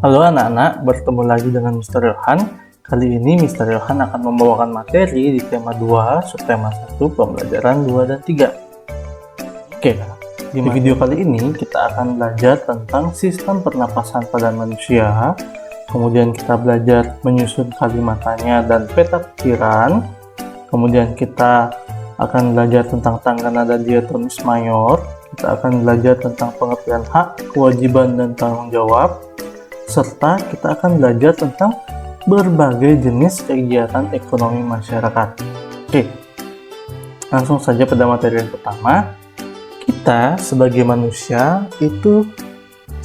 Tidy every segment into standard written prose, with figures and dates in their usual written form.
Halo anak-anak, bertemu lagi dengan Mr. Yohan. Kali ini Mr. Yohan akan membawakan materi di tema 2, subtema 1, pembelajaran 2 dan 3. Oke, di video kali ini kita akan belajar tentang sistem pernapasan pada manusia. Kemudian kita belajar menyusun kalimat tanya dan peta pikiran. Kemudian kita akan belajar tentang tangga nada diatonis mayor. Kita akan belajar tentang pengertian hak, kewajiban, dan tanggung jawab. Serta kita akan belajar tentang berbagai jenis kegiatan ekonomi masyarakat. Oke, langsung saja pada materi yang pertama. Kita sebagai manusia itu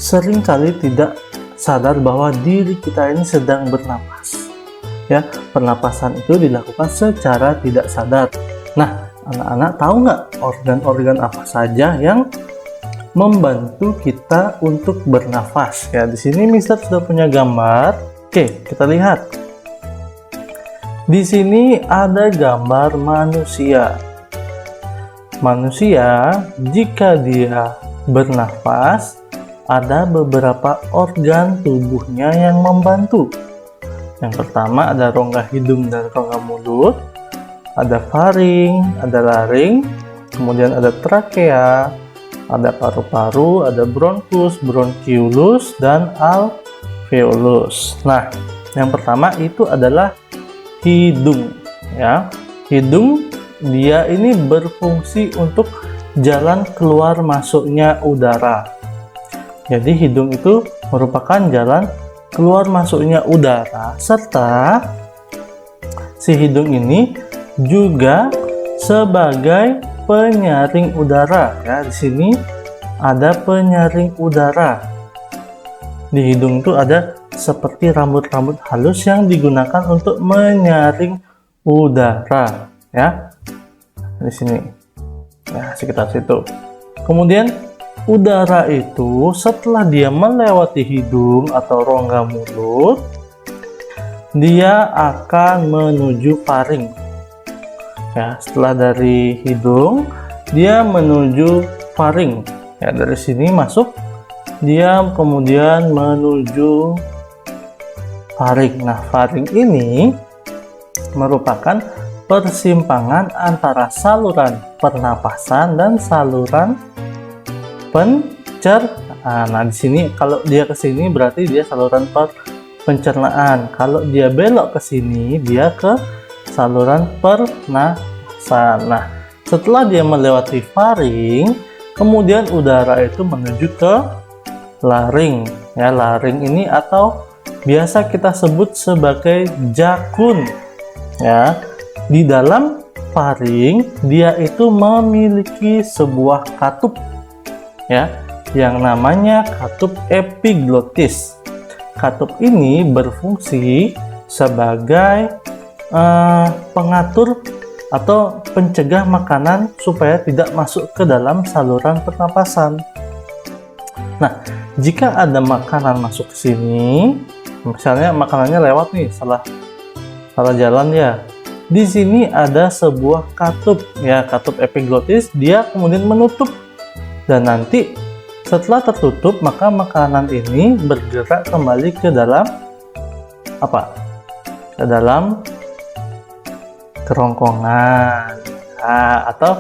seringkali tidak sadar bahwa diri kita ini sedang bernapas. Ya, pernapasan itu dilakukan secara tidak sadar. Nah, anak-anak tahu nggak organ-organ apa saja yang membantu kita untuk bernafas? Ya, di sini Mister sudah punya gambar. Oke, kita lihat. Di sini ada gambar manusia. Manusia, jika dia bernafas, ada beberapa organ tubuhnya yang membantu. Yang pertama ada rongga hidung dan rongga mulut, ada faring, ada laring, kemudian ada trakea, ada paru-paru, ada bronkus, bronkiolus, dan alveolus. Nah, yang pertama itu adalah hidung. Ya, hidung dia ini berfungsi untuk jalan keluar masuknya udara. Jadi hidung itu merupakan jalan keluar masuknya udara, serta si hidung ini juga sebagai penyaring udara. Ya, di sini ada penyaring udara. Di hidung itu ada seperti rambut-rambut halus yang digunakan untuk menyaring udara. Ya, di sini. Ya, sekitar situ. Kemudian udara itu setelah dia melewati hidung atau rongga mulut, dia akan menuju faring. Ya, setelah dari hidung dia menuju faring. Ya, dari sini masuk, dia kemudian menuju faring. Nah, faring ini merupakan persimpangan antara saluran pernapasan dan saluran pencernaan. Nah, di sini kalau dia ke sini berarti dia saluran pencernaan. Kalau dia belok ke sini, dia ke saluran pernapasan. Nah, setelah dia melewati faring, kemudian udara itu menuju ke laring. Ya, laring ini atau biasa kita sebut sebagai jakun. Ya, di dalam faring dia itu memiliki sebuah katup. Ya, yang namanya katup epiglotis. Katup ini berfungsi sebagai pengatur atau pencegah makanan supaya tidak masuk ke dalam saluran pernapasan. Nah, jika ada makanan masuk ke sini, misalnya makanannya lewat nih, salah jalan ya. Di sini ada sebuah katup, ya, katup epiglotis, dia kemudian menutup. Dan nanti setelah tertutup, maka makanan ini bergerak kembali ke dalam apa? Ke dalam kerongkongan. Nah, atau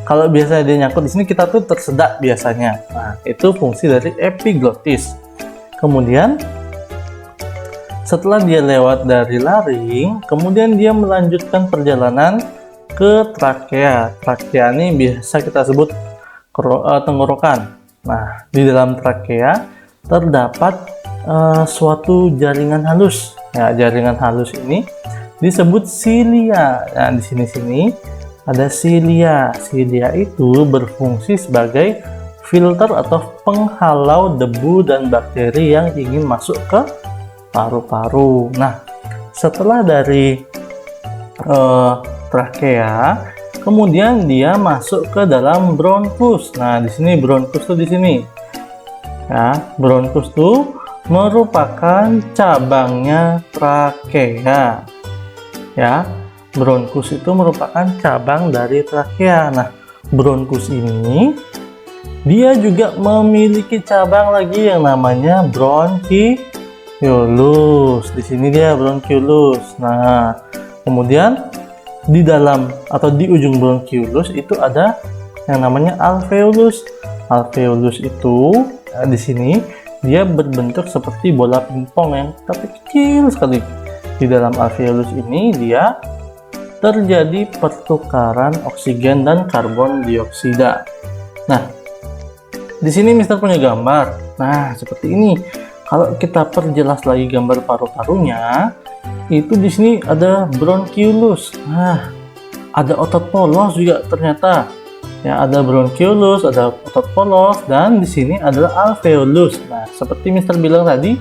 kalau biasanya dia nyangkut di sini, kita tuh tersedak biasanya. Nah, itu fungsi dari epiglotis. Kemudian setelah dia lewat dari laring, kemudian dia melanjutkan perjalanan ke trakea. Trakea ini biasa kita sebut tenggorokan. Nah, di dalam trakea terdapat suatu jaringan halus. Ya, jaringan halus ini disebut silia. Nah, di sini ada silia. Silia itu berfungsi sebagai filter atau penghalau debu dan bakteri yang ingin masuk ke paru-paru. Nah, setelah dari trakea, kemudian dia masuk ke dalam bronkus. Nah, di sini bronkus tuh di sini. Ya, bronkus tuh merupakan cabangnya trakea. Ya, bronkus itu merupakan cabang dari trakea. Nah, bronkus ini dia juga memiliki cabang lagi yang namanya bronchiolus. Di sini dia bronchiolus. Nah, kemudian di dalam atau di ujung bronchiolus itu ada yang namanya alveolus. Alveolus itu di sini dia berbentuk seperti bola pingpong yang tapi kecil sekali. Di dalam alveolus ini dia terjadi pertukaran oksigen dan karbon dioksida. Nah, di sini Mister punya gambar. Nah, seperti ini. Kalau kita perjelas lagi gambar paru-parunya, itu di sini ada bronchiolus. Nah, ada otot polos juga ternyata. Ya, ada bronchiolus, ada otot polos, dan di sini adalah alveolus. Nah, seperti Mister bilang tadi,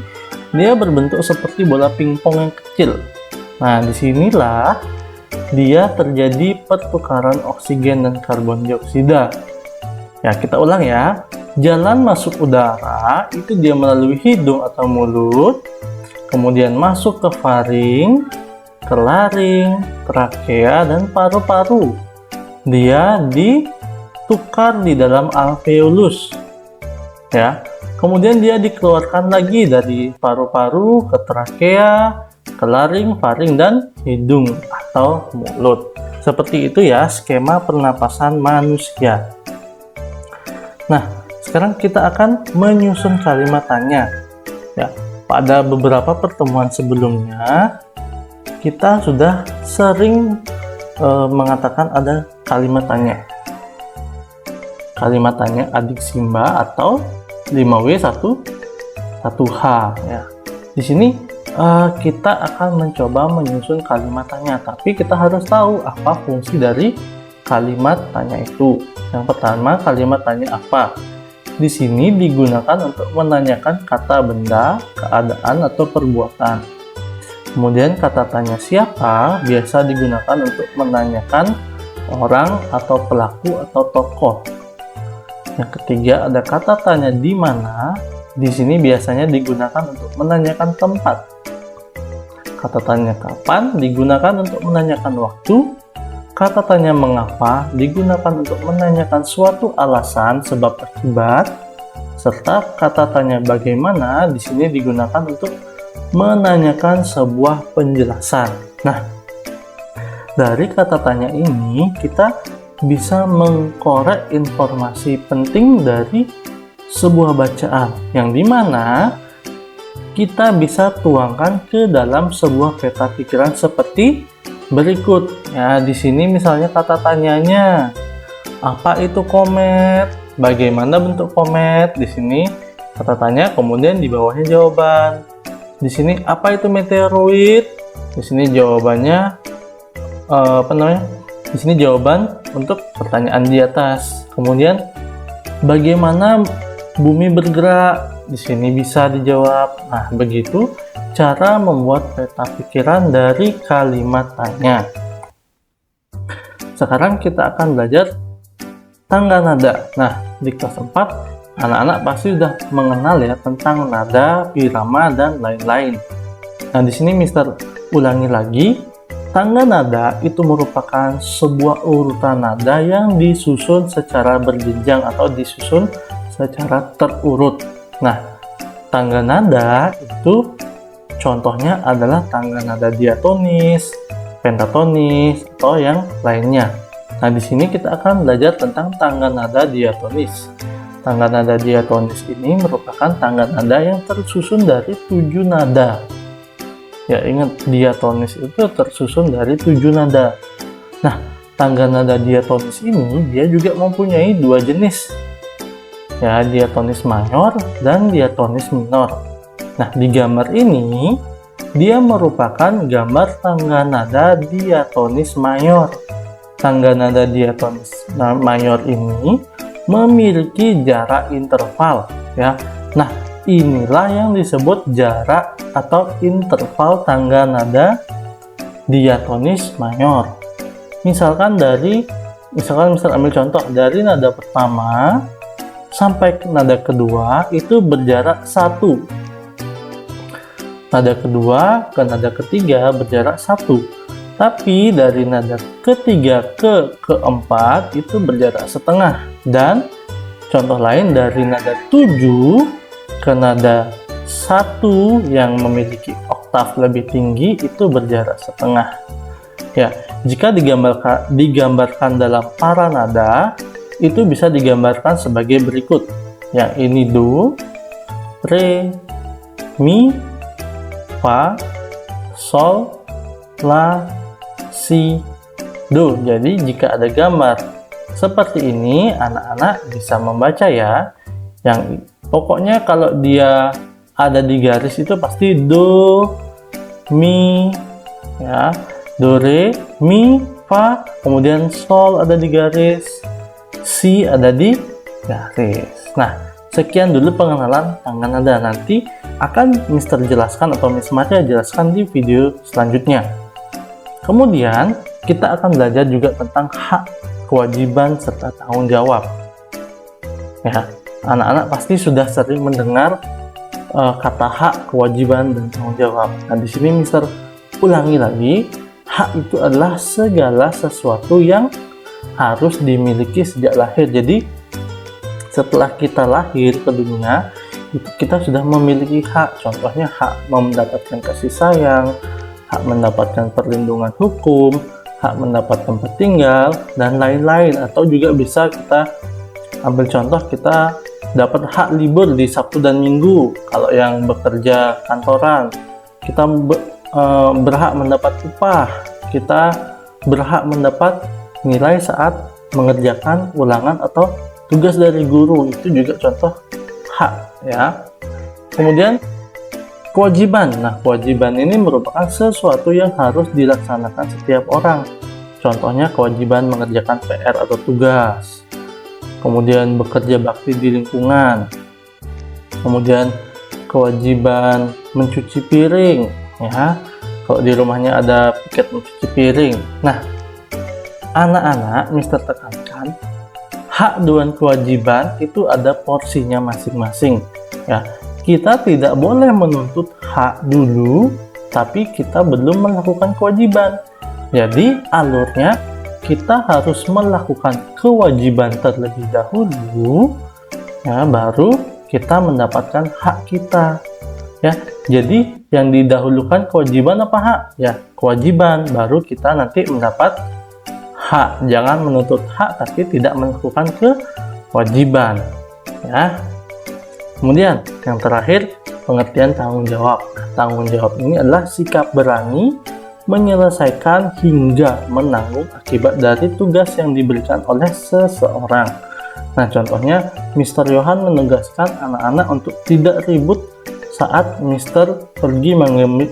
dia berbentuk seperti bola pingpong yang kecil. Nah, disinilah dia terjadi pertukaran oksigen dan karbon dioksida. Ya, kita ulang ya. Jalan masuk udara itu dia melalui hidung atau mulut, kemudian masuk ke faring, ke laring, trakea, dan paru-paru. Dia ditukar di dalam alveolus. Ya. Kemudian dia dikeluarkan lagi dari paru-paru ke trakea, ke laring, faring, dan hidung atau mulut. Seperti itu ya skema pernapasan manusia. Nah, sekarang kita akan menyusun kalimat tanya. Ya, pada beberapa pertemuan sebelumnya kita sudah sering mengatakan ada kalimat tanya. Kalimat tanya adik Simba atau 5W1H ya. Di sini kita akan mencoba menyusun kalimat tanya, tapi kita harus tahu apa fungsi dari kalimat tanya itu. Yang pertama, kalimat tanya apa? Di sini digunakan untuk menanyakan kata benda, keadaan, atau perbuatan. Kemudian kata tanya siapa biasa digunakan untuk menanyakan orang atau pelaku atau tokoh. Yang ketiga ada kata tanya di mana. Di sini biasanya digunakan untuk menanyakan tempat. Kata tanya kapan digunakan untuk menanyakan waktu. Kata tanya mengapa digunakan untuk menanyakan suatu alasan sebab akibat, serta kata tanya bagaimana di sini digunakan untuk menanyakan sebuah penjelasan. Nah, dari kata tanya ini kita bisa mengkorek informasi penting dari sebuah bacaan yang dimana kita bisa tuangkan ke dalam sebuah peta pikiran seperti berikut. Ya, di sini misalnya kata tanyanya, apa itu komet? Bagaimana bentuk komet? Di sini kata tanya, kemudian di bawahnya jawaban. Di sini apa itu meteoroid? Di sini jawabannya Di sini jawaban untuk pertanyaan di atas. Kemudian bagaimana bumi bergerak? Di sini bisa dijawab. Nah, begitu cara membuat peta pikiran dari kalimat tanya. Sekarang kita akan belajar tangga nada. Nah, di kelas 4 anak-anak pasti sudah mengenal ya tentang nada, irama, dan lain-lain. Nah, di sini Mister ulangi lagi. Tangga nada itu merupakan sebuah urutan nada yang disusun secara berjenjang atau disusun secara terurut. Nah, tangga nada itu contohnya adalah tangga nada diatonis, pentatonis, atau yang lainnya. Nah, di sini kita akan belajar tentang tangga nada diatonis. Tangga nada diatonis ini merupakan tangga nada yang tersusun dari 7 nada. Ya, ingat diatonis itu tersusun dari 7 nada. Nah, tangga nada diatonis ini dia juga mempunyai 2 jenis. Ya, diatonis mayor dan diatonis minor. Nah, di gambar ini dia merupakan gambar tangga nada diatonis mayor. Tangga nada diatonis mayor ini memiliki jarak interval ya. Nah, inilah yang disebut jarak atau interval tangga nada diatonis mayor. Misalkan Mister ambil contoh dari nada pertama sampai ke nada kedua itu berjarak 1. Nada kedua ke nada ketiga berjarak 1. Tapi dari nada ketiga ke keempat itu berjarak setengah. Dan contoh lain dari nada 7 ke nada satu yang memiliki oktav lebih tinggi itu berjarak setengah. Ya, jika digambarkan dalam para nada, itu bisa digambarkan sebagai berikut. Yang ini do, re, mi, fa, sol, la, si, do. Jadi jika ada gambar seperti ini, anak-anak bisa membaca ya. Yang pokoknya kalau dia ada di garis itu pasti do, mi, ya, do, re, mi, fa, kemudian sol ada di garis, si ada di garis. Nah, sekian dulu pengenalan tangan nada. Nanti akan Mister jelaskan atau Miss Maria jelaskan di video selanjutnya. Kemudian kita akan belajar juga tentang hak, kewajiban, serta tanggung jawab. Ya, anak-anak pasti sudah sering mendengar kata hak, kewajiban, dan tanggung jawab. Nah, di sini Mister ulangi lagi, hak itu adalah segala sesuatu yang harus dimiliki sejak lahir. Jadi setelah kita lahir ke dunia, itu kita sudah memiliki hak. Contohnya hak mendapatkan kasih sayang, hak mendapatkan perlindungan hukum, hak mendapat tempat tinggal, dan lain-lain. Atau juga bisa kita ambil contoh, kita dapat hak libur di Sabtu dan Minggu. Kalau yang bekerja kantoran, kita berhak mendapat upah, kita berhak mendapat nilai saat mengerjakan ulangan atau tugas dari guru. Itu juga contoh hak ya. Kemudian kewajiban. Nah, kewajiban ini merupakan sesuatu yang harus dilaksanakan setiap orang. Contohnya kewajiban mengerjakan PR atau tugas, kemudian bekerja bakti di lingkungan, kemudian kewajiban mencuci piring ya, kalau di rumahnya ada piket mencuci piring. Nah, anak-anak Mister tekankan, hak dan kewajiban itu ada porsinya masing-masing ya. Kita tidak boleh menuntut hak dulu tapi kita belum melakukan kewajiban. Jadi alurnya kita harus melakukan kewajiban terlebih dahulu ya, baru kita mendapatkan hak kita ya. Jadi yang didahulukan kewajiban apa hak? Ya, kewajiban, baru kita nanti mendapat hak. Jangan menuntut hak tapi tidak melakukan kewajiban ya. Kemudian yang terakhir, pengertian tanggung jawab. Tanggung jawab ini adalah sikap berani menyelesaikan hingga menanggung akibat dari tugas yang diberikan oleh seseorang. Nah, contohnya Mr. Johan menegaskan anak-anak untuk tidak ribut saat Mr. pergi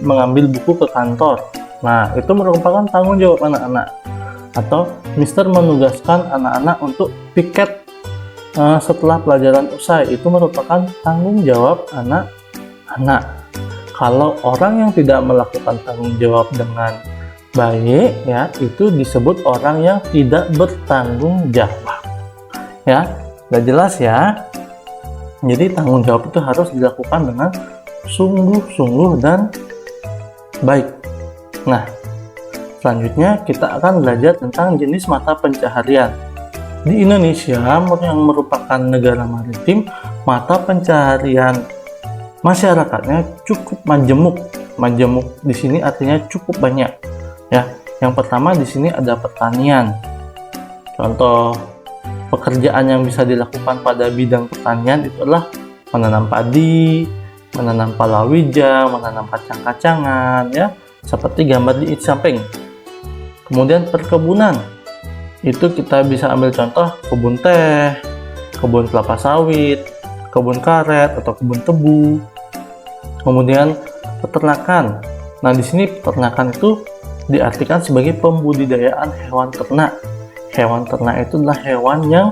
mengambil buku ke kantor. Nah, itu merupakan tanggung jawab anak-anak. Atau Mr. menugaskan anak-anak untuk piket setelah pelajaran usai. Itu merupakan tanggung jawab anak-anak. Kalau orang yang tidak melakukan tanggung jawab dengan baik ya, itu disebut orang yang tidak bertanggung jawab ya. Udah jelas ya. Jadi tanggung jawab itu harus dilakukan dengan sungguh-sungguh dan baik. Nah, selanjutnya kita akan belajar tentang jenis mata pencaharian. Di Indonesia yang merupakan negara maritim, mata pencaharian masyarakatnya cukup majemuk. Majemuk di sini artinya cukup banyak ya. Yang pertama di sini ada pertanian. Contoh pekerjaan yang bisa dilakukan pada bidang pertanian itu adalah menanam padi, menanam palawija, menanam kacang-kacangan ya, seperti gambar di samping. Kemudian perkebunan. Itu kita bisa ambil contoh kebun teh, kebun kelapa sawit, kebun karet atau kebun tebu. Kemudian peternakan. Nah, di sini peternakan itu diartikan sebagai pembudidayaan hewan ternak. Hewan ternak itu adalah hewan yang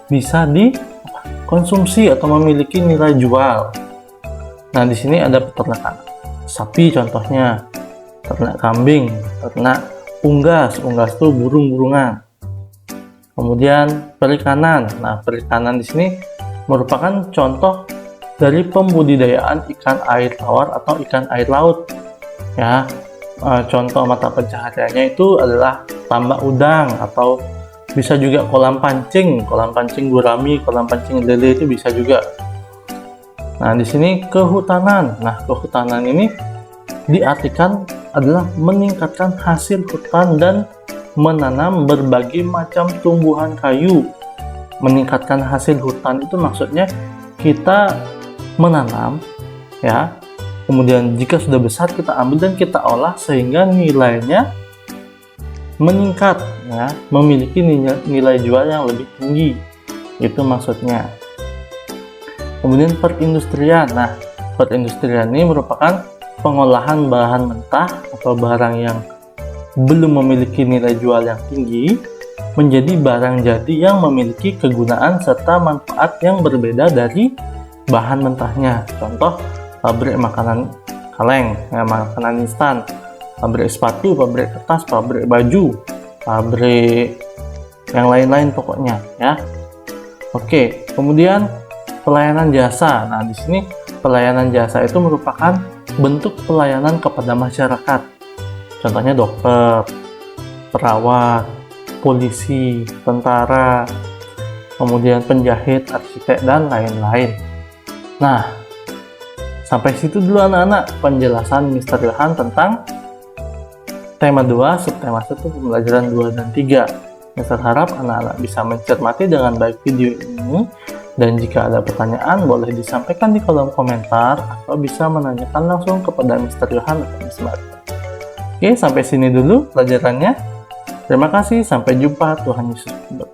bisa dikonsumsi atau memiliki nilai jual. Nah, di sini ada peternakan sapi contohnya, ternak kambing, ternak unggas. Unggas itu burung-burungan. Kemudian perikanan. Nah, perikanan di sini merupakan contoh dari pembudidayaan ikan air tawar atau ikan air laut ya. Contoh mata pencahariannya itu adalah tambak udang, atau bisa juga kolam pancing gurami, kolam pancing lele itu bisa juga. Nah, di sini kehutanan. Nah, kehutanan ini diartikan adalah meningkatkan hasil hutan dan menanam berbagai macam tumbuhan kayu. Meningkatkan hasil hutan itu maksudnya kita menanam, ya. Kemudian jika sudah besar kita ambil dan kita olah sehingga nilainya meningkat, ya, memiliki nilai jual yang lebih tinggi. Itu maksudnya. Kemudian perindustrian. Nah, perindustrian ini merupakan pengolahan bahan mentah atau barang yang belum memiliki nilai jual yang tinggi menjadi barang jadi yang memiliki kegunaan serta manfaat yang berbeda dari bahan mentahnya. Contoh, pabrik makanan kaleng, ya, makanan instan, pabrik sepatu, pabrik kertas, pabrik baju, pabrik yang lain-lain pokoknya, ya. Oke, kemudian pelayanan jasa. Nah, di sini pelayanan jasa itu merupakan bentuk pelayanan kepada masyarakat. Contohnya dokter, perawat, polisi, tentara, kemudian penjahit, arsitek, dan lain-lain. Nah, sampai situ dulu anak-anak penjelasan Mr. Ilham tentang tema 2, subtema 1, pembelajaran 2 dan 3. Mr. harap anak-anak bisa mencermati dengan baik video ini, dan jika ada pertanyaan boleh disampaikan di kolom komentar atau bisa menanyakan langsung kepada Mr. Ilham atau Miss Marta. Oke, sampai sini dulu pelajarannya. Terima kasih, sampai jumpa. Tuhan Yesus memberkati.